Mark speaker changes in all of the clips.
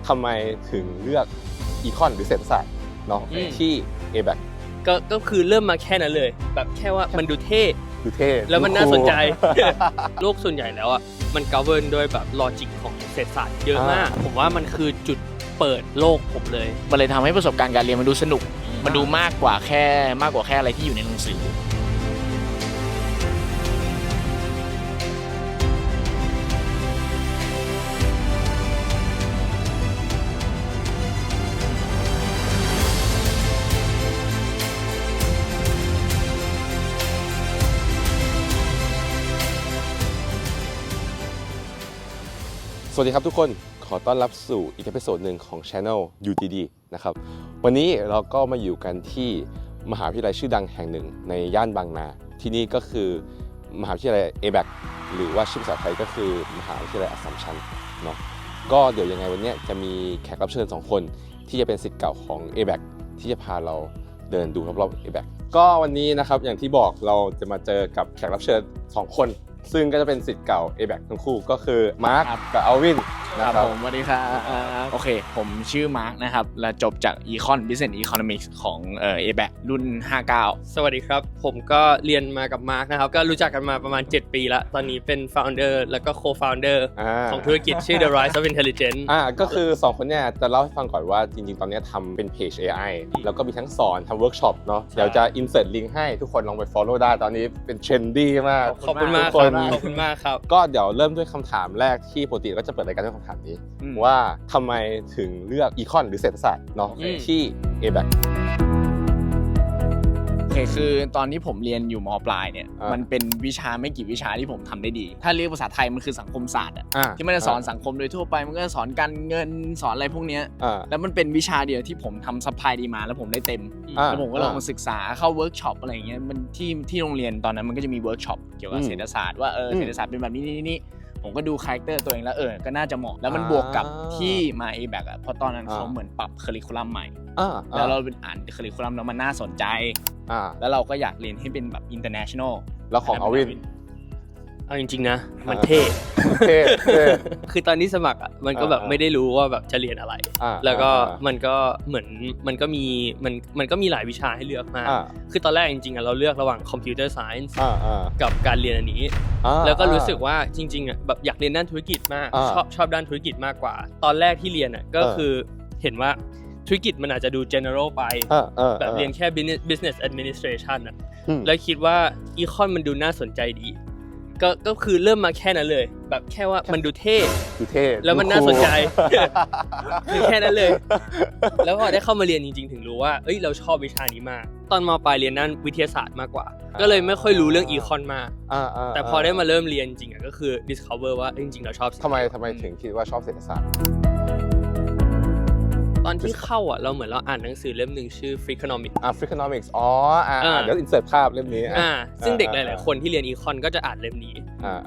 Speaker 1: ทำไมถึงเลือกอีคอนหรือเศรษฐศาสตร์เนาะที่ ABAC
Speaker 2: ก็คือเริ่มมาแค่นั้นเลยแบบแค่ว่ามันดูเท่แล้วมัน
Speaker 1: ดู
Speaker 2: น่าสนใจ โลกส่วนใหญ่แล้วอ่ะมัน govern โดยแบบลอจิกของเศรษฐศาสตร์เยอะมากผมว่ามันคือจุดเปิดโลกผมเลย
Speaker 3: มันเลยทำให้ประสบการณ์การเรียนมันดูสนุกมันดูมากกว่าแค่อะไรที่อยู่ในหนังสือ
Speaker 1: สวัสดีครับทุกคนขอต้อนรับสู่อีกเอพิโซดหนึ่งของ Channel UTD นะครับวันนี้เราก็มาอยู่กันที่มหาวิทยาลัยชื่อดังแห่งหนึ่งในย่านบางนาที่นี่ก็คือมหาวิทยาลัย ABAC หรือว่าชื่อภาษาไทยก็คือมหาวิทยาลัยอัสสัมชัญเนาะก็เดี๋ยวยังไงวันนี้จะมีแขกรับเชิญ2คนที่จะเป็นศิษย์เก่าของ ABAC ที่จะพาเราเดินดูรอบๆ ABAC ก็วันนี้นะครับอย่างที่บอกเราจะมาเจอกับแขกรับเชิญ2คนซึ่งก็จะเป็นศิษย์เก่า ABAC ทั้งคู่ก็คือมาร์คกับอัลวิน
Speaker 3: นะครับผมสวัสดีครับโอเคผมชื่อมาร์คนะครับและจบจาก Econ Business Economics ของ ABAC รุ่น 59
Speaker 2: สวัสดีครับผมก็เรียนมากับมาร์คนะครับก็รู้จักกันมาประมาณ7ปีแล้วตอนนี้เป็น founder แล้วก็ co-founder ของธุรกิจชื่อ The Rise of Intelligence
Speaker 1: ก็คือ2คนเนี่ยจะเล่าให้ฟังก่อนว่าจริงๆตอนนี้ทำเป็นเพจ AI แล้วก็มีทั้งสอนทำเวิร์กช็อปเนาะเดี๋ยวจะ insert link ให้ทุกคนลองไป follow ได้ตอนนี้เป็นเทรนดี้มาก
Speaker 2: ขอบคุณมากครับ
Speaker 1: ก็เดี๋ยวเริ่มด้วยคำถามแรกที่ปกติก็จะเปิดรายการด้วยคำถามนี้ว่าทำไมถึงเลือกอีคอนหรือเศรษฐศาสตร์เนาะที่ ABAC
Speaker 3: โอเคคือตอนที่ผมเรียนอยู่ม.ปลายเนี่ยมันเป็นวิชาไม่กี่วิชาที่ผมทำได้ดีถ้าเรียกภาษาไทยมันคือสังคมศาสตร์ที่มันจะสอนสังคมโดยทั่วไปมันก็จะสอนการเงินสอนอะไรพวกนี้แล้วมันเป็นวิชาเดียวที่ผมทำซัพพลายดีมาแล้วผมได้เต็มแล้วผมก็ลองมาศึกษาเข้าเวิร์กช็อปอะไรอย่างเงี้ยมันที่โรงเรียนตอนนั้นมันก็จะมีเวิร์กช็อปเกี่ยวกับเศรษฐศาสตร์ว่าเศรษฐศาสตร์เป็นแบบนี้ผมก็ดูคาแรคเตอร์ตัวเองแล้วก็น่าจะเหมาะแล้วมันบวกกับที่มา ABAC เพราะตอนนั้นเขาเหมือนปรับคัริคูลัมใหม่แล้วเราเป็นอ่านคัริคูลัมแล้วมันน่าสนใจแล้วเราก็อยากเรียนให้เป็นแบบ international
Speaker 1: แล้วของอวิน
Speaker 2: เอาจริงๆนะมันเท่ คือตอนนี้สมัครอ่ะมันก็แบบไม่ได้รู้ว่าแบบจะเรียนอะไรแล้วก็มันก็เหมือนมันก็มีหลายวิชาให้เลือกมากคือตอนแรกจริงๆอ่ะเราเลือกระหว่าง computer science กับการเรียนอันนี้แล้วก็รู้สึกว่าจริงๆอ่ะแบบอยากเรียนด้านธุรกิจมากชอบด้านธุรกิจมากกว่าตอนแรกที่เรียนอ่ะก็คือเห็นว่าธุรกิจมันอาจจะดู general ไปแบบเรียนแค่ business administration อ่ะแล้วคิดว่า econ มันดูน่าสนใจดีก็คือเริ่มมาแค่นั้นเลยแบบแค่ว่ามันดูเท่แล้วมันน่าสนใจคือแค่นั้นเลยแล้วพอได้เข้ามาเรียนจริงๆถึงรู้ว่าเราชอบวิชานี้มากตอนม.ปลายเรียนด้านวิทยาศาสตร์มากกว่าก็เลยไม่ค่อยรู้เรื่อง econ มากแต่พอได้มาเริ่มเรียนจริงก็คือ discover ว่าจริงๆเราชอบ
Speaker 1: ทำไมถึงคิดว่าชอบเศรษฐศาสตร์
Speaker 2: ตอนที่เข้าอ่ะเราเหมือนเราอ่านหนังสือเล่มหนึ่งชื่อ Freakonomics
Speaker 1: Freakonomics เดี๋ยวอินเสิร์ตภาพเล่มนี้
Speaker 2: ซึ่งเด็กหลายๆคนที่เรียน Econ ก็จะอ่านเล่มนี้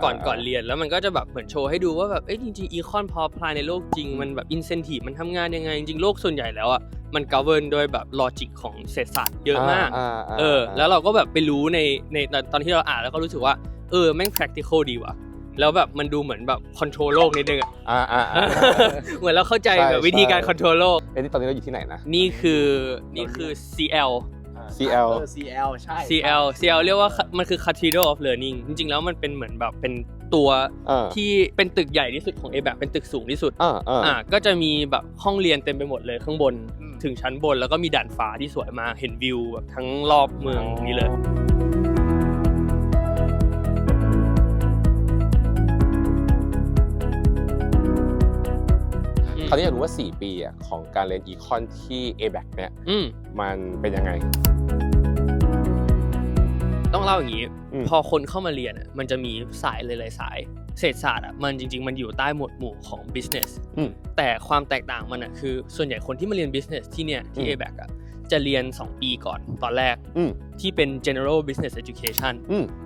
Speaker 2: ก่อนเรียนแล้วมันก็จะแบบเหมือนโชว์ให้ดูว่าแบบจริงๆ Econ พอ apply ในโลกจริงมันแบบ incentive มันทำงานยังไงจริงๆโลกส่วนใหญ่แล้วอ่ะมัน govern โดยแบบ logic ของเศรษฐศาสตร์เยอะมากแล้วเราก็แบบไปรู้ในตอนที่เราอ่านแล้วก็รู้สึกว่าแม่ง practical ดีว่ะแล้วแบบมันดูเหมือนแบบคอนโทรลโลกนิดนึงเหมือนเราเข้าใจแบบวิธีการคอนโทรลโลก
Speaker 1: นี่ตอนนี้เราอยู่ที่ไหนนะ
Speaker 2: นี่คือ CL
Speaker 3: ใช่
Speaker 2: CL เรียกว่ามันคือ Cathedral of Learning จริงๆแล้วมันเป็นเหมือนแบบเป็นตัวที่เป็นตึกใหญ่ที่สุดของ ABAC เป็นตึกสูงที่สุดก็จะมีแบบห้องเรียนเต็มไปหมดเลยข้างบนถึงชั้นบนแล้วก็มีด่านฟ้าที่สวยมากเห็นวิวแบบทั้งรอบเมืองนี้เลย
Speaker 1: คราวนี้อยากรู้ว่า4ปีของการเรียน Econ ที่ ABAC เนี่ยมันเป็นยังไง
Speaker 2: ต้องเล่าอย่างนี้พอคนเข้ามาเรียนมันจะมีสายหลายๆสายเศรษฐศาสตร์มันจริงๆมันอยู่ใต้หมวดหมู่ของ business แต่ความแตกต่างมันคือส่วนใหญ่คนที่มาเรียน business ที่เนี่ยที่ ABAC จะเรียน2ปีก่อนตอนแรกที่เป็น general business education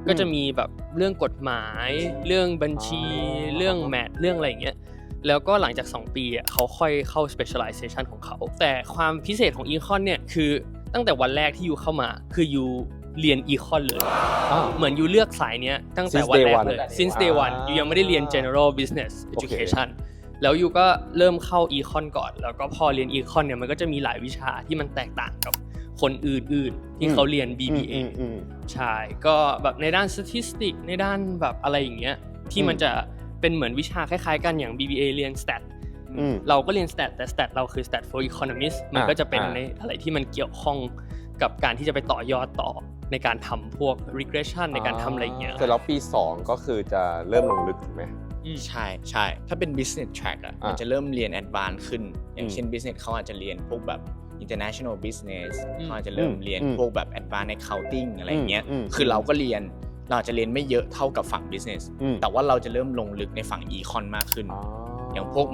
Speaker 2: ก็จะมีแบบเรื่องกฎหมายเรื่องบัญชีเรื่อง math เรื่องอะไรอย่างเงี้ยแล้วก็หลังจาก2ปีเขาค่อยเข้า specialization ของเขาแต่ความพิเศษของ Econ เนี่ยคือตั้งแต่วันแรกที่ยูเข้ามาคือยูเรียน Econ เลยเหมือนยูเลือกสายเนี้ยตั้งแต่วันแรกเลย since day one ยูยังไม่ได้เรียน general business education แล้วยูก็เริ่มเข้าอีคอนก่อนแล้วก็พอเรียนอีคอนเนี่ยมันก็จะมีหลายวิชาที่มันแตกต่างกับคนอื่นๆที่เขาเรียน BBA ใช่ก็แบบในด้าน statistic ในด้านแบบอะไรอย่างเงี้ยที่มันจะเป็นเหมือนวิชาคล้ายๆกันอย่าง BBA เรียน stat เราก็เรียน stat แต่ stat เราคือ stat for economist มันก็จะเป็นในอะไรที่มันเกี่ยวข้องกับการที่จะไปต่อยอดต่อในการทำพวก regression ในการทำอะไรอย่างเงี้ย
Speaker 1: แต่แล้วปี2ก็คือจะเริ่มลงลึกถูกไหม
Speaker 3: ใช่ใช่ถ้าเป็น business track อ่ะมันจะเริ่มเรียน advanced ขึ้นอย่างเช่น business เขาอาจจะเรียนพวกแบบ international business เขาอาจจะเริ่มเรียนพวกแบบ advanced accounting อะไรอย่างเงี้ยคือเราก็เรียนเราอาจจะเรียนไม่เยอะเท่ากับฝั่ง business แต่ว่าเราจะเริ่มลงลึกในฝั่ง econ มากขึ้นอย่างพวก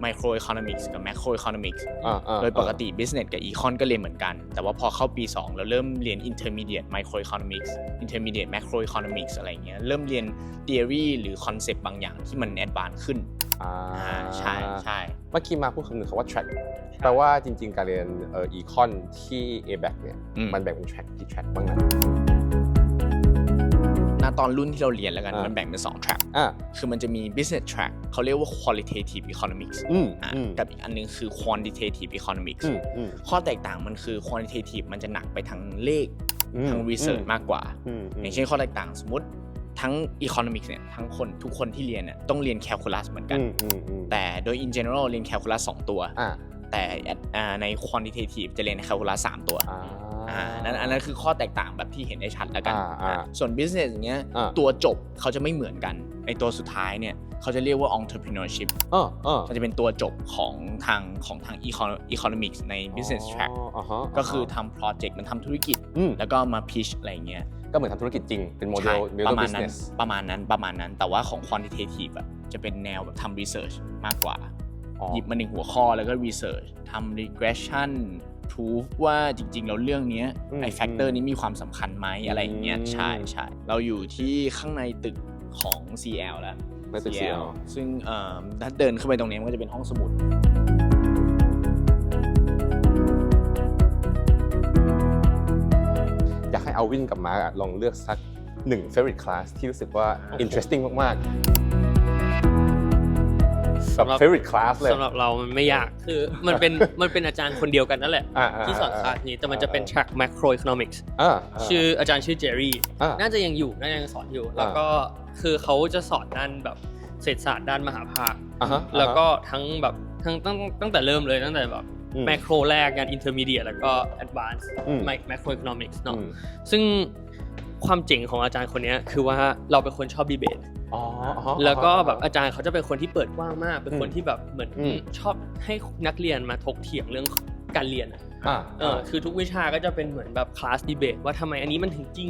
Speaker 3: micro economics กับ macro economics โดยปกติ business กับ econ ก็เรียนเหมือนกันแต่ว่าพอเข้าปี2เราเริ่มเรียน intermediate micro economics intermediate macro economics อะไรอย่างเงี้ยเริ่มเรียน theory หรือ concept บางอย่างที่มัน advanced ขึ้นใช่ใช่
Speaker 1: เมื่อกี้มาพูดคำหนึ่งคำว่า track แปลว่าจริงๆการเรียนecon ที่ ABAC เนี่ยมันแบ่งเป็น track กี่ track บ้างนะ
Speaker 3: ตอนรุ่นที่เราเรียนแล้วกันมันแบ่งเป็น2 track คือมันจะมี business track เขาเรียกว่า qualitative economics กับอีกอันนึงคือ quantitative economics ข้อแตกต่างมันคือ quantitative มันจะหนักไปทางเลขทาง research มากกว่าอย่างเช่นข้อแตกต่างสมมติทั้ง economics เนี่ยทั้งคนทุกคนที่เรียนเนี่ยต้องเรียน calculus เหมือนกันแต่โดย in general เรียน calculus 2 ตัวแต่ใน quantitative จะเรียน calculus 3 ตัวอันนั้นคือข้อแตกต่างแบบที่เห็นได้ชัดแล้วกันส่วน business อย่างเงี้ยตัวจบเขาจะไม่เหมือนกันในตัวสุดท้ายเนี่ยเขาจะเรียกว่า entrepreneurship มันจะเป็นตัวจบของทาง economics ใน business track ก็คือทำ project มันทำธุรกิจแล้วก็มา pitch อะไรเงี้ย
Speaker 1: ก็เหมือนทำธุรกิจจริงเป็นโมเดล business
Speaker 3: ประมาณนั้นแต่ว่าของ quantitative จะเป็นแนวแบบทำ research มากกว่าหยิบมา1หัวข้อแล้วก็ research ทำ regression proof ว่าจริงๆแล้วเรื่องนี้ไอ้ factor นี้มีความสำคัญไหมอะไรอย่างเงี้ยใช่เราอยู่ที่ข้างในตึกของ CL แล้ว CL ซึ่งถ้าเดินเข้าไปตรงนี้มันก็จะเป็นห้องสมุด
Speaker 1: อยากให้เอาวินกับมาร์คลองเลือกสัก1 favorite class ที่รู้สึกว่า interesting มากๆสำหรับ favorite class เลย
Speaker 2: สำหรับเรามันไม่ยากคือมันเป็นอาจารย์คนเดียวกันนั่นแหละที่สอนคลาสนี้แต่มันจะเป็น track macroeconomics ชื่ออาจารย์ชื่อเจอรี่น่าจะยังอยู่น่าจะยังสอนอยู่แล้วก็คือเขาจะสอนด้านแบบเศรษฐศาสตร์ด้านมหาภาคแล้วก็ทั้งแบบตั้งแต่เริ่มเลยตั้งแต่แบบ macro แรกงาน intermediate แล้วก็ advanced macroeconomics เนาะซึ่งความเจ๋งของอาจารย์คนนี้คือว่าเราเป็นคนชอบดีเบตแล้วก็แบบอาจารย์เขาจะเป็นคนที่เปิดกว้างมากเป็นคนที่แบบเหมือนชอบให้นักเรียนมาถกเถียงเรื่องการเรียนคือทุกวิชาก็จะเป็นเหมือนแบบคลาสดีเบตว่าทำไมอันนี้มันถึงจริง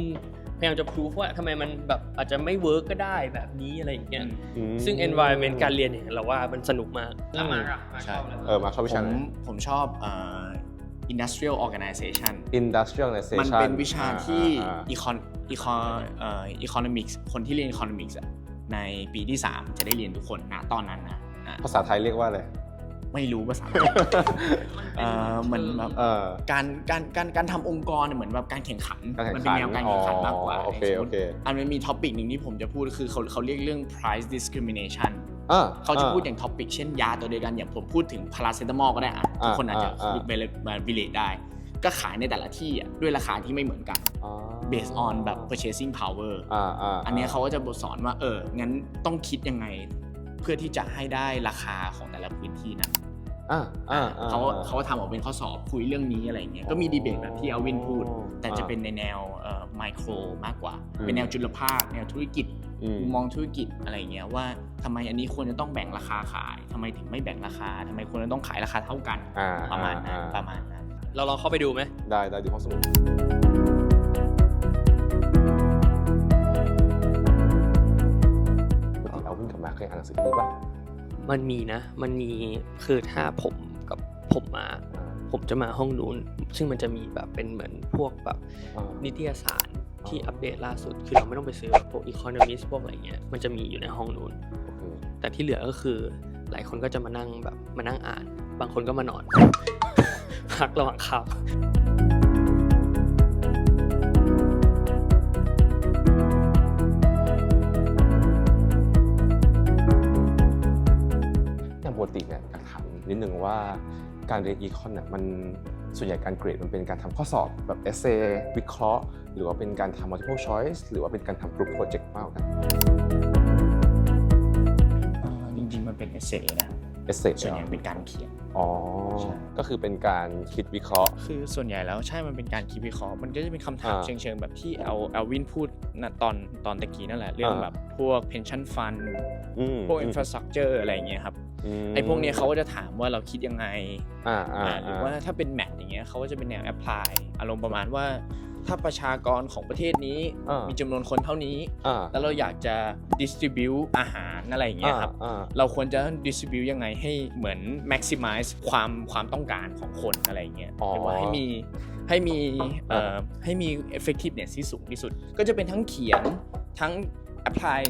Speaker 2: พยายามจะพิสูจว่าทำไมมันแบบอาจจะไม่เวิร์กก็ได้แบบนี้อะไรอย่างเงี้ยซึ่ง environment การเรียนเนี่ยเราว่ามันสนุกมากแล้วมาชอบ
Speaker 1: มาชอบวิชาไหน
Speaker 3: ผมชอบindustrial organization
Speaker 1: มัน
Speaker 3: เป็นวิชาที่economics คนที่เรียน economics ในปีที่3จะได้เรียนทุกคนนะตอนนั้นนะ
Speaker 1: ภาษาไทยเรียกว่าอะไร
Speaker 3: ไม่รู้ภาษาไทยเหมือนแบบการทำองค์กรเหมือนแบบการแข่งขันมันเป็นแนวการแข่งขันมากกว่าอันนี้มีท็อปิกหนึ่งที่ผมจะพูดคือเขาเรียกเรื่อง price discrimination เขาจะพูดอย่างท็อปิกเช่นยาตัวเดียวกันอย่างผมพูดถึงพาราเซตามอลก็ได้ทุกคนอาจจะมาrelate ได้ก็ขายในแต่ละที่ด้วยราคาที่ไม่เหมือนกัน based on แบบ purchasing power อันนี้เขาก็จะบทสอนว่างั้นต้องคิดยังไงเพื่อที่จะให้ได้ราคาของแต่ละพื้นที่นั้นเขาทำออกเป็นข้อสอบคุยเรื่องนี้อะไรเงี้ยก็มีดีเบตแบบที่อวินพูดแต่จะเป็นในแนวไมโครมากกว่าเป็นแนวจุลภาคแนวธุรกิจมองธุรกิจอะไรเงี้ยว่าทำไมอันนี้ควรจะต้องแบ่งราคาขายทำไมถึงไม่แบ่งราคาทำไมควรจะต้องขายราคาเท่ากันประมาณนั้น
Speaker 2: เราลองเข้าไปดูไหม
Speaker 1: ได้ดูห้องสมุดเอาวินกับมาเคยอ่านหนังสือนี้ป่ะ
Speaker 2: มันมีนะมันมีคือถ้าผมมาผมจะมาห้องนู้นซึ่งมันจะมีแบบเป็นเหมือนพวกแบบนิตยสารที่อัปเดตล่าสุดคือเราไม่ต้องไปซื้อพวก Economist พวกอะไรเงี้ยมันจะมีอยู่ในห้องนู้นแต่ที่เหลือก็คือหลายคนก็จะมานั่งอ่านบางคนก็มานอนพักระหว่างขับ
Speaker 1: นิดนึงว่าการเรียนอีคอนน่ะมันส่วนใหญ่การเกรดมันเป็นการทำข้อสอบแบบเอเซวิเคราะห์หรือว่าเป็นการทำ multiple choice หรือว่าเป็นการทำ group project มากกว่ากัน
Speaker 3: จริงๆมันเป็นเอเซนะ
Speaker 1: เอเซ
Speaker 3: ส่วนใหญ่เป็นการเขียน
Speaker 1: ก็คือเป็นการคิดวิเคราะห์
Speaker 3: คือส่วนใหญ่แล้วใช่มันเป็นการคิดวิเคราะห์มันก็จะเป็นคำถามเชิงๆแบบที่เอาวินพูดนะตอนตะกี้นั่นแหละเรื่องแบบพวก pension fund พวก infrastructure อะไรอย่างเงี้ยครับไอ้พวกนี้เขาก็จะถามว่าเราคิดยังไงหรือว่าถ้าเป็นแมทอย่างเงี้ยเขาก็จะเป็นแนว apply อารมณ์ประมาณว่าถ้าประชากรของประเทศนี้มีจำนวนคนเท่านี้แล้วเราอยากจะ distribute อาหารอะไรอย่างเงี้ยครับเราควรจะ distribute ยังไงให้เหมือน maximize ความต้องการของคนอะไรอย่างเงี้ยหรือว่าให้มี effectiveness ที่สูงที่สุดก็จะเป็นทั้งเขียนทั้ง apply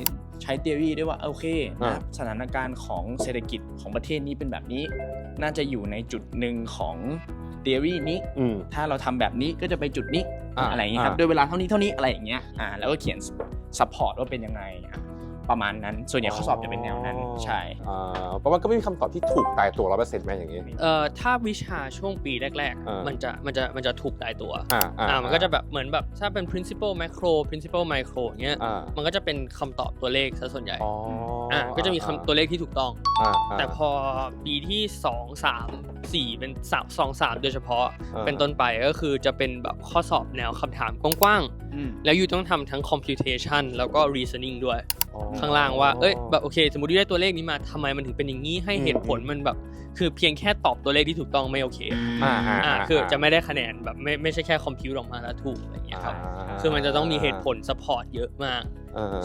Speaker 3: ใช้ theory ด้วยว่าโอเคนะสถานการณ์ของเศรษฐกิจของประเทศนี้เป็นแบบนี้น่าจะอยู่ในจุดหนึ่งของ theory นี้ถ้าเราทำแบบนี้ก็จะไปจุดนี้อะไรอย่างนี้ครับด้วยเวลาเท่านี้อะไรอย่างเงี้ยแล้วก็เขียน support ว่าเป็นยังไงประมาณนั้นส่วนใหญ่ข้อสอบจะเป็นแนวนั้นใช่
Speaker 1: เพราะว่าก็ไม่มีคำตอบที่ถูกตายตัว 100% ไหมอย่างนี้
Speaker 2: ถ้าวิชาช่วงปีแรกๆมันจะถูกตายตัวมันก็จะแบบเหมือนแบบถ้าเป็น principle macro principle micro เงี้ยมันก็จะเป็นคำตอบตัวเลขซะส่วนใหญ่ก็จะมีคำตัวเลขที่ถูกต้องแต่พอปีที่2 3 4เป็น2 3โดยเฉพาะเป็นต้นไปก็คือจะเป็นแบบข้อสอบแนวคำถามกว้างๆแล้วอยู่ต้องทำทั้ง computation แล้วก็ reasoning ด้วยข้างล่างว่าแบบโอเคสมมุติได้ตัวเลขนี้มาทำไมมันถึงเป็นอย่างนี้ให้เหตุผลมันแบบคือเพียงแค่ตอบตัวเลขที่ถูกต้องไม่โอเคคือจะไม่ได้คะแนนแบบไม่ใช่แค่คอมพิวต์ออกมาแล้วถูกอะไรอย่างเงี้ยครับคือมันจะต้องมีเหตุผล support เยอะมาก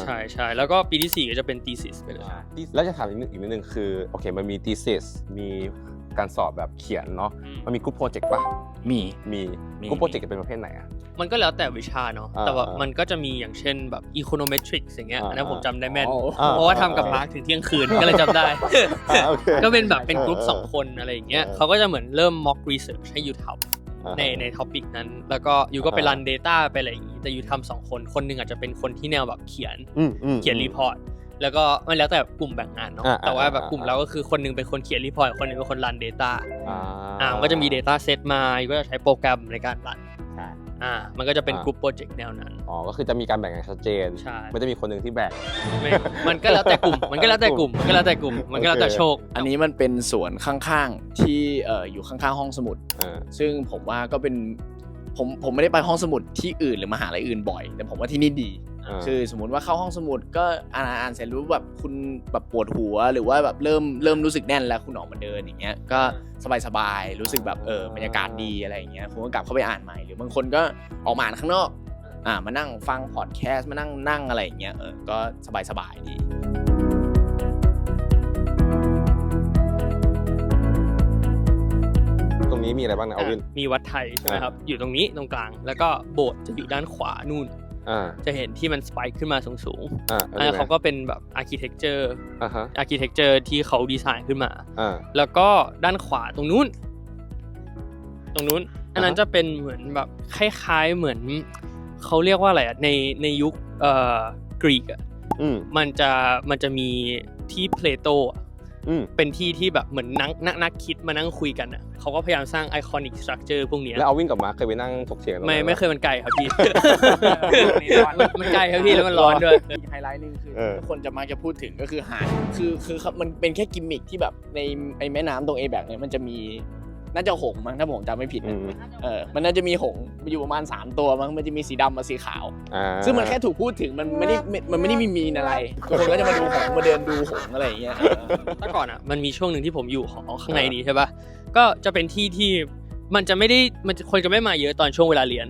Speaker 2: ใช่แล้วก็ปีที่4ก็จะเป็น thesis ไปเลย
Speaker 1: แล้วจะถามอีกนิดนึงคือโอเคมันมี thesis มีการสอบแบบเขียนเนาะมันมี group project ป่ะมี group project เป็นประเภทไหน
Speaker 2: มันก็แล้วแต่วิชาเนาะแต่ว่ามันก็จะมีอย่างเช่นแบบ econometrics อย่างเงี้ยอันนั้นผมจำได้แม่นเพราะว่าทำกับมาร์คถึงเที่ยงคืนก็เลยจำได้ก็เป็นแบบเป็นกลุ่ม2คนอะไรอย่างเงี้ยเขาก็จะเหมือนเริ่ม mock research ให้อยู่ทำในท็อปิกนั้นแล้วก็อยู่ก็ไป run data ไปอะไรอย่างงี้แต่อยู่ทำ2คนนึงอาจจะเป็นคนที่แนวแบบเขียนรีพอร์ตแล้วก็มันแล้วแต่กลุ่มแบ่งงานเนาะแต่ว่าแบบกลุ่มเราก็คือคนนึงเป็นคนเขียนรีพอร์ตคนนึงเป็นคน run data มันก็จะมี data set มาก็จะใช้โปรแกรมในการ runมันก็จะเป็นกลุ่มโปรเจกต์แนวนั้น
Speaker 1: ก็คือจะมีการแบ่งงานชัดเจนไม่ได้มีคนนึงที่แบ่ง
Speaker 2: มันก็แล้วแต่กลุ่มมันก็แล้วแต่โชค
Speaker 3: อันนี้มันเป็นสวนข้างๆที่อยู่ข้างๆห้องสมุดซึ่งผมว่าก็เป็นผมไม่ได้ไปห้องสมุดที่อื่นหรือมหาลัยอื่นบ่อยแต่ผมว่าที่นี่ดีคือสมมติว่าเข้าห้องสมุดก็อ่านเสร็จรู้แบบคุณแบบปวดหัวหรือว่าแบบเริ่มรู้สึกแน่นแล้วคุณออกมาเดินอย่างเงี้ยก็สบายๆรู้สึกแบบบรรยากาศดีอะไรอย่างเงี้ยผมก็กลับเข้าไปอ่านใหม่หรือบางคนก็ออกมาอ่านข้างนอกมานั่งฟังพอดแคสต์มานั่งอะไรอย่างเงี้ยก็สบายๆดี
Speaker 1: ตรงนี้มีอะไรบ้างนะอวิน
Speaker 2: มีวัดไทยใช่ไหมครับอยู่ตรงนี้ตรงกลางแล้วก็โบสถ์จะอยู่ด้านขวานู่นจะเห็นที่มันสไปค์ขึ้นมาสูงๆเขาก็เป็นแบบอาร์คิเทคเจอร์ที่เขาดีไซน์ขึ้นมาแล้วก็ด้านขวาตรงนู้นอันนั้นจะเป็นเหมือนแบบคล้ายๆเหมือนเขาเรียกว่าอะไรอ่ะในยุคกรีกอ่ะมันจะมีที่เพลโตเป็นที่แบบเหมือนนักคิดมานั่งคุยกันอ่ะเขาก็พยายามสร้างไอคอนิกสตรัคเจอร์พวกนี้
Speaker 1: แล้วเอาวิ่งกับมาเคยไปนั่งถกเถียง
Speaker 2: ไม่เคยมันไกลครับพี่มันไกลครับพี่แล้วมันร้อนด้วย
Speaker 3: ไฮไลท์นึงคือทุกคนจะมักจะพูดถึงก็คือหาดคือมันเป็นแค่กิมมิคที่แบบในไอแม่น้ำตรงเอแบกเนี่ยมันจะมีน่าจะหงมั้งถ้าผมจำไม่ผิดนะมันน่าจะมีหงมันอยู่ประมาณ3ตัวมั้งมันจะมีสีดำกับสีขาวซึ่งมันแค่ถูกพูดถึงมันไม่ได้มีอะไรคนก็จะมาดูหงมาเดินดูหงอะไรอย่างเงี้ย
Speaker 2: แต่ก่อนอ่ะมันมีช่วงนึงที่ผมอยู่หอข้างในนี้ใช่ป่ะก็จะเป็นที่มันจะไม่ได้คนจะไม่มาเยอะตอนช่วงเวลาเรียน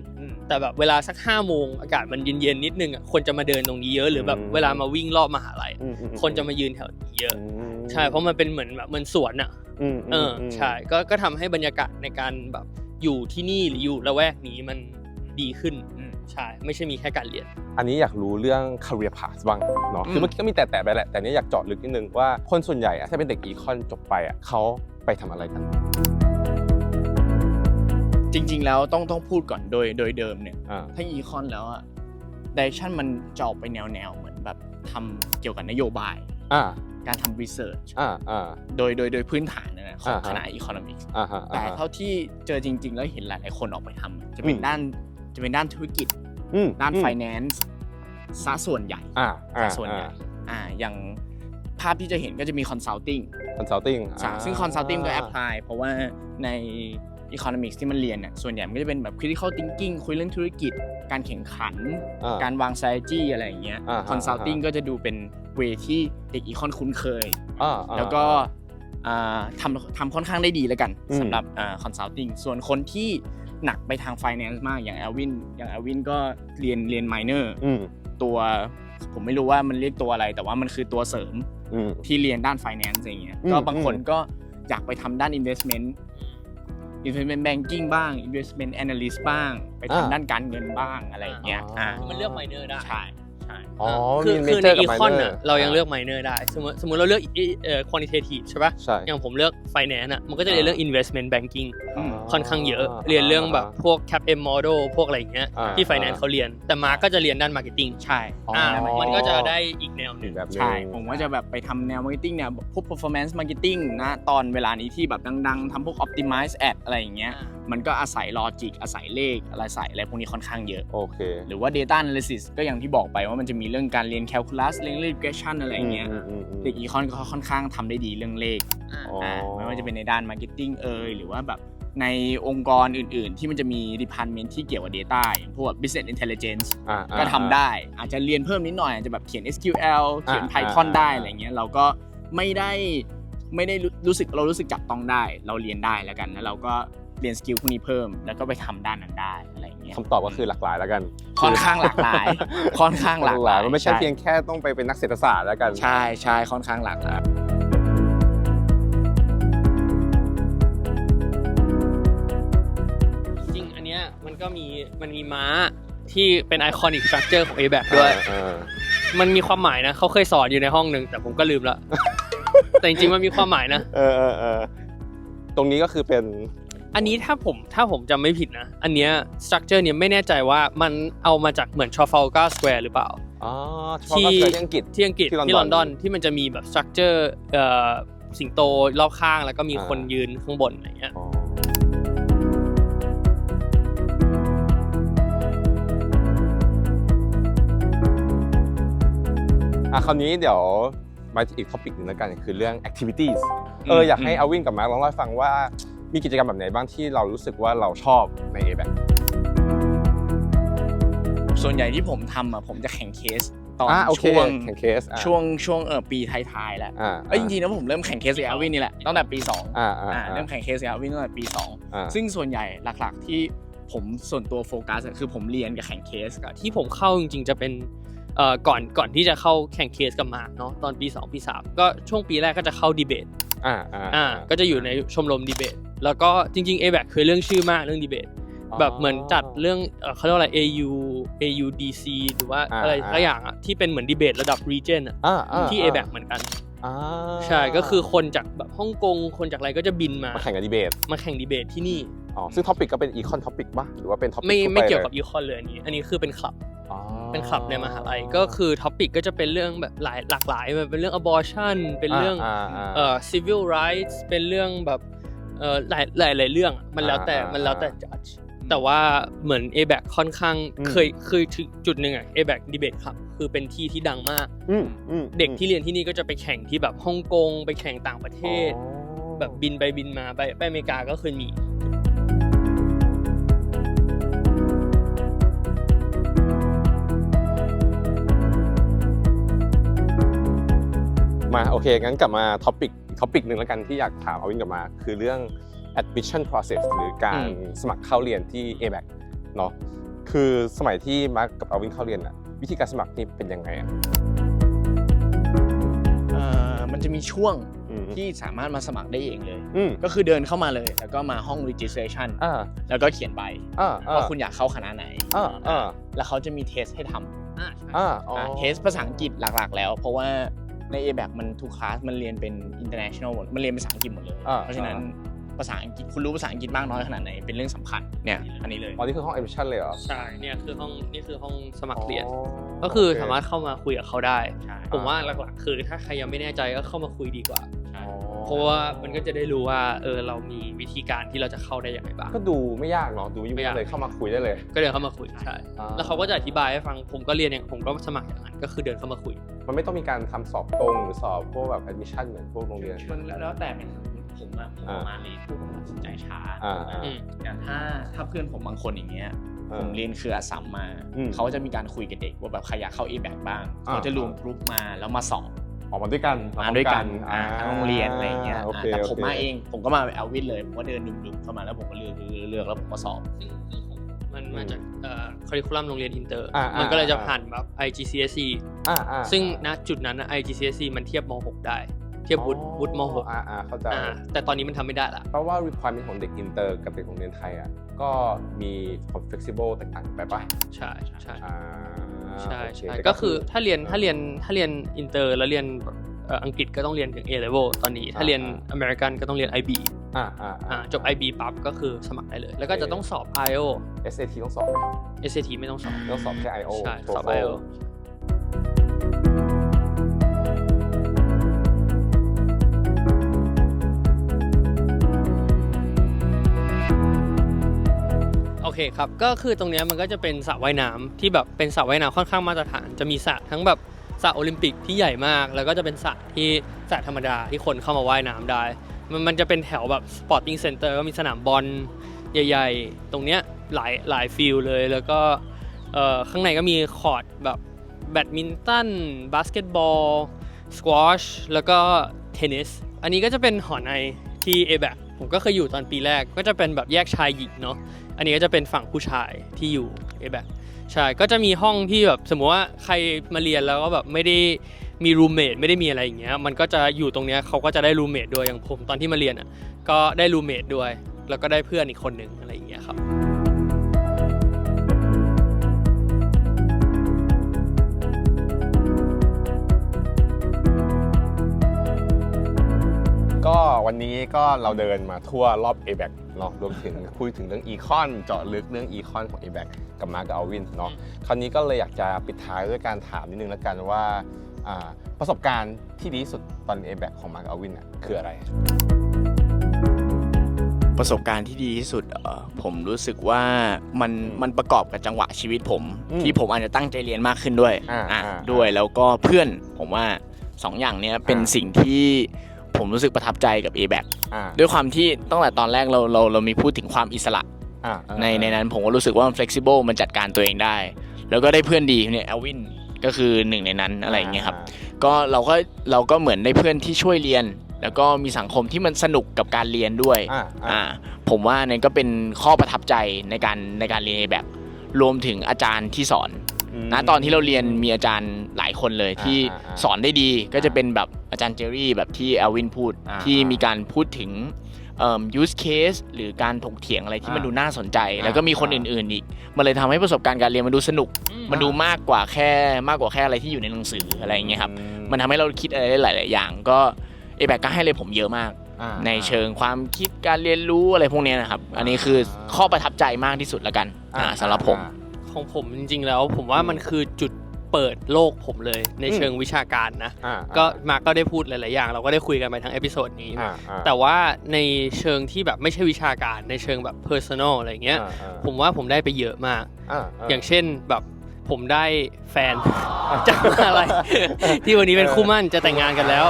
Speaker 2: แต่แบบเวลาสัก5 โมงอากาศมันเย็นๆนิดนึงอ่ะคนจะมาเดินตรงนี้เยอะหรือแบบเวลามาวิ่งรอบมหาลัยคนจะมายืนแถวนี้เยอะใช่เพราะมันเป็นเหมือนแบบมันสวนอ่ะใช่ก็ทำให้บรรยากาศในการแบบอยู่ที่นี่หรืออยู่ละแวกนี้มันดีขึ้นใช่ไม่ใช่มีแค่การเรียน
Speaker 1: อันนี้อยากรู้เรื่อง career path บ้างเนาะคือเมื่อกี้ก็มีแต่ไปแหละแต่นี้อยากเจาะลึกนิดนึงว่าคนส่วนใหญ่ถ้าเป็นเด็กอีคอนจบไปเขาไปทำอะไรกัน
Speaker 3: จริงๆแล้วต้องพูดก่อนโดยเดิมเนี่ยถ้าอีคอนแล้วไดเรคชั่นมันจะออกไปแนวเหมือนแบบทำเกี่ยวกับนโยบาย การทำ research โดยพื้นฐานนะของคณะ economics แต่เท่าที่เจอจริงๆแล้วเห็นหลายๆคนออกไปทำจะเป็นด้านธุรกิจด้าน finance ซะส่วนใหญ่อย่างภาพที่จะเห็นก็จะมี consulting ซึ่ง consulting ก็ apply เพราะว่าใน economics ที่มันเรียนเนี่ยส่วนใหญ่มันก็จะเป็นแบบ critical thinking คุยเรื่องธุรกิจการแข่งขันการวาง strategy อะไรอย่างเงี้ย consulting ก็จะดูเป็น way ที่เด็กอีคอนคุ้นเคยแล้วก็ทำค่อนข้างได้ดีแล้วกันสำหรับconsulting ส่วนคนที่หนักไปทาง finance มากอย่าง Alvin ก็เรียน minor ตัวผมไม่รู้ว่ามันเรียกตัวอะไรแต่ว่ามันคือตัวเสริมที่เรียนด้าน finance อย่างเงี้ยก็บางคนก็อยากไปทำด้าน investment banking บ้าง investment analyst บ้างไปทำด้านการเงินบ้างอะไรอย่างเงี้ย
Speaker 2: มันเลือก minor ได้
Speaker 3: ใช่
Speaker 2: คือในอีคอนน่ะเรายังเลือก minor ได้สมมุติเราเลือกquantitative ใช่ป่ะอย่างผมเลือก finance อ่ะมันก็จะเรียนเรื่อง investment banking ค่อนข้างเยอะเรียนเรื่องแบบพวก cap m model พวกอะไรอย่างเงี้ยที่ finance เขาเรียนแต่มาร์ก็จะเรียนด้าน marketing
Speaker 3: ใช่
Speaker 2: มันก็จะได้อีกแนวนึง
Speaker 3: ใช่ผมก็จะแบบไปทำแนว marketing เนี่ยพวก performance marketing นะตอนเวลานี้ที่แบบดังๆทำพวก optimize ad อะไรอย่างเงี้ยมันก็อาศัย logic อาศัยเลขอะไรพวกนี้ค่อนข้างเยอะ
Speaker 1: โอเค
Speaker 3: หรือว่า data analysis ก็อย่างที่บอกไปว่ามันจะมีเรื่องการเรียน calculus เรื่อง regression อะไรอย่างเงี้ยเด็ก econ ก็ค่อนข้างทำได้ดีเรื่องเลขไม่ว่าจะเป็นในด้าน marketing หรือว่าแบบในองค์กรอื่นๆที่มันจะมี department ที่เกี่ยวกับ data อย่างพวก business intelligence ก็ทำได้อาจจะเรียนเพิ่มนิดหน่อยอาจจะแบบเขียน SQL เขียน Python ได้อะไรเงี้ยเราก็ไม่ได้รู้สึกจับต้องได้เราเรียนได้แล้วกันแล้วเราก็เรียนสกิลพวกนี้เพิ่มแล้วก็ไปทำด้านนั้นได้อะไรอย่างเงี้ย
Speaker 1: คำตอบก็คือหลากหลายแล้วกัน
Speaker 3: ค่อนข้างหลากหลาย
Speaker 1: มันไม่ใช่เพียงแค่ต้องไปเป็นนักเศรษฐศาสตร์แล้วกัน
Speaker 3: ใช่ค่อนข้างหลากหลาย
Speaker 2: จริงอันเนี้ยมันมีม้าที่เป็นไอคอนิกสตรัคเจอร์ของ ABAC ด้วยมันมีความหมายนะเขาเคยสอนอยู่ในห้องนึงแต่ผมก็ลืมละแต่จริงๆมันมีความหมายนะ
Speaker 1: ตรงนี้ก็คือเป็น
Speaker 2: อันนี้ถ้าผมจำไม่ผิดนะอันเนี้ยสตรัคเจอร์เนี้ยไม่แน่ใจว่ามันเอามาจากเหมือน Trafalgar Square หรือเปล่า
Speaker 1: ที่อังกฤษ
Speaker 2: ที่ลอนดอนที่มันจะมีแบบสตรัคเจอร์สิงโตรอบข้างแล้วก็มีคนยืนข้างบนอะไรเงี้ย
Speaker 1: คราวนี้เดี๋ยวมาอีกท็อปิกนึงแล้วกันคือเรื่อง activities อยากให้อวินกับมาร์คลองเล่าให้ฟังว่ามีกิจกรรมแบบไหนบ้างที่เรารู้สึกว่าเราชอบใน ABAC
Speaker 3: ส่วนใหญ่ที่ผมทำผมจะแข่งเคสตอน
Speaker 1: แข่งเคส
Speaker 3: ช่วงปีท้ายๆแล้วจริงๆแล้วผมเริ่มแข่งเคสกับอวินนี่แหละตั้งแต่ปี2เริ่มแข่งเคสกับอวินตั้งแต่ปี2ซึ่งส่วนใหญ่หลักๆที่ผมส่วนตัวโฟกัสคือผมเรียนกับแข่งเคส
Speaker 2: ที่ผมเข้าจริงๆจะเป็นก่อนที่จะเข้าแข่งเคสกับมาร์คเนาะตอนปี2ปี3ก็ช่วงปีแรกก็จะเข้าดีเบตก็จะอยู่ในชมรมดีเบตแล้วก็จริงๆ ABAC คือเรื่องชื่อมากเรื่องดีเบตแบบเหมือนจัดเรื่องเขาเรียกว่าอะไร AUDC หรือว่าอะไรสักอย่างที่เป็นเหมือนดีเบตระดับ region ที่ ABAC เหมือนกันใช่ก็คือคนจากแบบฮ่องกงคนจากอะไรก็จะบินมา
Speaker 1: แข่งกับดีเบต
Speaker 2: ที่นี่
Speaker 1: ซึ่งท็อปิกก็เป็น econ topic ป่ะหรือว่าเป็นท็อปิก
Speaker 2: ไม่เกี่ยวกับ econ เลยอันนี้คือเป็นคลับในมหาลัยก็คือท็อปิกก็จะเป็นเรื่องแบบหลากหลายเป็นเรื่อง abortion เป็นเรื่องcivil rights เป็นเรื่องแบบหลายเรื่องมันแล้วแต่ judge แต่ว่าเหมือน ABAC ค่อนข้างเคยถึงจุดนึงABAC debate club คือเป็นที่ที่ดังมากเด็กที่เรียนที่นี่ก็จะไปแข่งที่แบบฮ่องกงไปแข่งต่างประเทศแบบบินไปบินมาไปอเมริกาก็เคยมี
Speaker 1: โอเคงั้นกลับมาท็อปิกนึงแล้วกันที่อยากถามอวินกลับมาคือเรื่อง admission process หรือการสมัครเข้าเรียนที่ ABAC เนาะคือสมัยที่มาร์คกับอวินเข้าเรียนวิธีการสมัครนี่เป็นยังไง
Speaker 3: มันจะมีช่วงที่สามารถมาสมัครได้เองเลยก็คือเดินเข้ามาเลยแล้วก็มาห้อง registration แล้วก็เขียนใบว่าคุณอยากเข้าคณะไหนแล้วเขาจะมีเทสให้ทำเทสภาษาอังกฤษหลักๆแล้วเพราะว่าใน ABAC มันทุกคลาสมันเรียนเป็น international มันเรียนภาษาอังกฤษหมดเลยเพราะฉะนั้น ภาษาอังกฤษคุณรู้ภาษาอังกฤษมากน้อยขนาดไหนเป็นเรื่องสำคัญเนี่ยอันนี้เลย
Speaker 1: อ๋อนี่คือห้อง admission เลยเหรอ
Speaker 2: ใช่เนี่ยคือห้องสมัครเรียนก็คือสามารถเข้ามาคุยกับเขาได้ผมว่าหลักๆคือถ้าใครยังไม่แน่ใจก็เข้ามาคุยดีกว่าเพราะว่ามันก็จะได้รู้ว่าเรามีวิธีการที่เราจะเข้าได้อย่างไรบ้าง
Speaker 1: ก็ดูไม่ยากเนาะดูไม่ยากเลยเข้ามาคุยได้เลย
Speaker 2: ก็เดินเข้ามาคุยใช่แล้วเขาก็จะอธิบายให้ฟังผมก็เรียนอย่างผมก็สมัครอย่างนั้นก็คือเดินเข้ามาคุย
Speaker 1: มันไม่ต้องมีการทำสอบตรงหรือสอบพวกแบบ admission เหมือนพวกโรงเรียน
Speaker 3: มันแล้วแต่เป็นผมมาเรียนผมตัดสินใจช้าแต่ถ้าเพื่อนผมบางคนอย่างเงี้ยผมเรียนเครืออัสสัมมาเขาจะมีการคุยกับเด็กว่าแบบใครอยากเข้า A-BAC บ้างเขาจะรวมกลุ่มมาแล้วมาสอบ
Speaker 1: ออกมาด้วยกัน
Speaker 3: ทั้งโรงเรียนอะไรอย่างเงี้ยแต่ผมมาเองผมก็มาแอลวินเลยผมก็เดินดุมๆเข้ามาแล้วผมก็เลือกแล้วผมก็สอบ
Speaker 2: มันมาจากคอริคูลัมโรงเรียนอินเตอร์มันก็เลยจะผ่านแบบ IGCSE ซึ่งณจุดนั้น IGCSE มันเทียบม.6 ได้เทียบวุฒิม.6
Speaker 1: เข้าใจ
Speaker 2: แต่ตอนนี้มันทำไม่ได้ละ
Speaker 1: เพราะว่า requirement ของเด็กอินเตอร์กับเด็กโรงเรียนไทยก็มีความ flexible แตกต่างไปป่ะ
Speaker 2: ใช่ก็คือถ้าเรียนอินเตอร์แล้วเรียนอังกฤษก็ต้องเรียนถึง A level ตอนนี้ถ้าเรียนอเมริกันก็ต้องเรียน IB จบ IB ปั๊บก็คือสมัครได้เลยแล้วก็จะต้องสอบ IELTS
Speaker 1: SAT ต้องสอบไหม
Speaker 2: SAT ไม่ต้องสอบ
Speaker 1: ต้องสอบแค่ IELTS
Speaker 2: ใช่สอบ IELTSโอเคครับก็คือตรงนี้มันก็จะเป็นสระว่ายน้ำที่แบบเป็นสระว่ายน้ำค่อนข้างมาตรฐานจะมีสระทั้งแบบสระโอลิมปิกที่ใหญ่มากแล้วก็จะเป็นสระธรรมดาที่คนเข้ามาว่ายน้ำได้มันจะเป็นแถวแบบสปอร์ติ้งเซ็นเตอร์ก็มีสนามบอลใหญ่ๆตรงเนี้ยหลายฟิลเลยแล้วก็ข้างในก็มีคอร์ตแบบแบดมินตันบาสเกตบอลสควอชแล้วก็เทนนิสอันนี้ก็จะเป็นหอในที่ A-BAC ผมก็เคยอยู่ตอนปีแรกก็จะเป็นแบบแยกชายหญิงเนาะอันนี้ก็จะเป็นฝั่งผู้ชายที่อยู่ A-BAC ใช่ก็จะมีห้องที่แบบสมมติว่าใครมาเรียนแล้วก็แบบไม่ได้มีรูมเมทไม่ได้มีอะไรอย่างเงี้ยมันก็จะอยู่ตรงเนี้ยเขาก็จะได้รูมเมทด้วยอย่างผมตอนที่มาเรียนก็ได้รูมเมทด้วยแล้วก็ได้เพื่อนอีกคนนึงอะไรอย่างเงี้ยครับ
Speaker 1: ก็วันนี้ก็เราเดินมาทั่วรอบ A-BAC เนาะรวมถึงคุยถึงเรื่อง Econ เจาะลึกเรื่อง Econ ของ A-BAC กับมาร์คกับอัลวินเนาะคราวนี้ก็เลยอยากจะปิดท้ายด้วยการถามนิดนึงแล้วกันว่าประสบการณ์ที่ดีที่สุดตอน A-BAC ของมาร์คกับอัลวินคืออะไร
Speaker 3: ประสบการณ์ที่ดีที่สุดผมรู้สึกว่ามันประกอบกับจังหวะชีวิตผมที่ผมอาจจะตั้งใจเรียนมากขึ้นด้วยด้วยแล้วก็เพื่อนผมว่า2อย่างนี้เป็นสิ่งที่ผมรู้สึกประทับใจกับ A-BAC ด้วยความที่ตั้งแต่ตอนแรกเรามีพูดถึงความอิสระในนั้นผมก็รู้สึกว่ามัน flexible มันจัดการตัวเองได้แล้วก็ได้เพื่อนดีเนี่ยอัลวินก็คือหนึ่งในนั้นอะไรอย่างเงี้ยครับก็เราก็เหมือนได้เพื่อนที่ช่วยเรียนแล้วก็มีสังคมที่มันสนุกกับการเรียนด้วยผมว่านั่นก็เป็นข้อประทับใจในการเรียน A-BAC รวมถึงอาจารย์ที่สอนนะตอนที่เราเรียนมีอาจารย์หลายคนเลยที่สอนได้ดีก็จะเป็นแบบอาจารย์เจอรี่แบบที่อัลวินพูดที่มีการพูดถึงuse case หรือการถกเถียงอะไรที่มันดูน่าสนใจแล้วก็มีคนอื่นๆอีกมันเลยทำให้ประสบการณ์การเรียนมันดูสนุกมันดูมากกว่าแค่อะไรที่อยู่ในหนังสืออะไรอย่างเงี้ยครับมันทำให้เราคิดอะไรได้หลายๆอย่างก็ A-BAC ก็ให้เลยผมเยอะมากในเชิงความคิดการเรียนรู้อะไรพวกนี้นะครับอันนี้คือข้อประทับใจมากที่สุดละกันสำหรับผม
Speaker 2: ของผมจริงๆแล้วผมว่ามันคือจุดเปิดโลกผมเลยในเชิงวิชาการนะก็มาก็ได้พูดหลายๆอย่างเราก็ได้คุยกันไปทั้งเอพิโซดนี้แต่ว่าในเชิงที่แบบไม่ใช่วิชาการในเชิงแบบ personal อะไรเงี้ยผมว่าผมได้ไปเยอะมากอย่างเช่นแบบผมได้แฟนจากอะไรที่วันนี้เป็นคู่มั่นจะแต่งงานกันแล้ว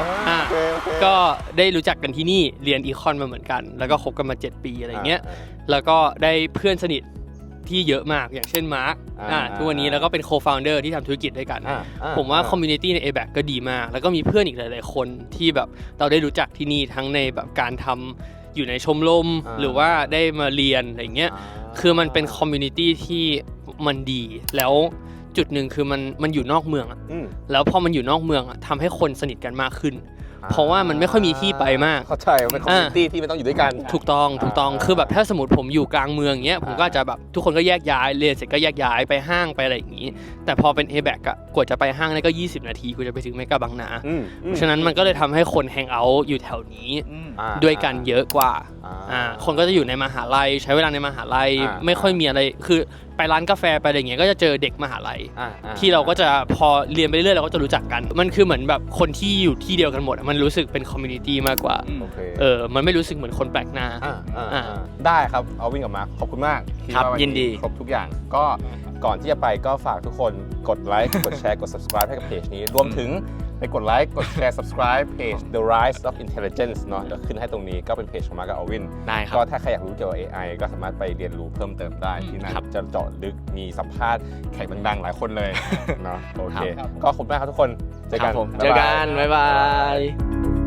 Speaker 2: ก็ได้รู้จักกันที่นี่เรียนอีคอนมาเหมือนกันแล้วก็คบกันมา7 ปีอะไรเงี้ยแล้วก็ได้เพื่อนสนิทที่เยอะมากอย่างเช่นมาร์คทุกวันนี้แล้วก็เป็นโคฟาวเดอร์ที่ทำธุรกิจด้วยกันผมว่าคอมมูนิตี้ใน A-BAC ก็ดีมากแล้วก็มีเพื่อนอีกหลายๆคนที่แบบเราได้รู้จักที่นี่ทั้งในแบบการทำอยู่ในชมรมหรือว่าได้มาเรียนอะไรเงี้ยคือมันเป็นคอมมูนิตี้ที่มันดีแล้วจุดหนึ่งคือมันอยู่นอกเมืองแล้วพอมันอยู่นอกเมืองทำให้คนสนิทกันมากขึ้นเพราะว่ามันไม่ค่อยมีที่ไปมาก
Speaker 1: เข้าใจมันเป็นคอมมูนิตี้ที่มันต้องอยู่ด้วยกัน
Speaker 2: ถูกต้องคือแบบถ้าสมมติผมอยู่กลางเมืองเงี้ยผมก็จะแบบทุกคนก็แยกย้ายเรียนเสร็จก็แยกย้ายไปห้างไปอะไรอย่างงี้แต่พอเป็น A-BAC กว่าจะไปห้างได้ก็20 นาทีกูจะไปถึงเมกะบางนาเพราะฉะนั้นมันก็เลยทำให้คนแฮงเอาท์อยู่แถวนี้ด้วยกันเยอะกว่า คนก็จะอยู่ในมหาลัยใช้เวลาในมหาลัยไม่ค่อยมีอะไรคือไปร้านกาแฟไปอะไรเงี้ยก็จะเจอเด็กมหาลัยที่เราก็จะพอเรียนไปเรื่อยเราก็จะรู้จักกันมันคือเหมือนแบบคนที่อยู่ที่เดียวกันหมดมันรู้สึกเป็นคอมมูนิตี้มากกว่ามันไม่รู้สึกเหมือนคนแปลกหน้า
Speaker 1: ได้ครับเอาวิ่งกับมาขอบคุณมาก
Speaker 2: ครับยินดี
Speaker 1: ครบทุกอย่างก็ก่อนที่จะไปก็ฝากทุกคนกดไลค์กดแชร์กด subscribe ให้กับเพจนี้รวมถึงไปกดไลค์กดแชร์ subscribe เพจ The Rise of Intelligence เนาะเดี๋ยวขึ้นให้ตรงนี้ก็เป็นเพจของมาร์คกับอวิน
Speaker 2: ได้ครับ
Speaker 1: ก็ถ้าใครอยากรู้เกี่ยวกับ AI ก็สามารถไปเรียนรู้เพิ่มเติมได้ที่นั่นจะเจาะลึกมีสัมภาษณ์แขกดังๆหลายคนเลยเนาะโอเคก็ขอบคุณมากครับทุกคนเจอกัน
Speaker 3: บ๊ายบาย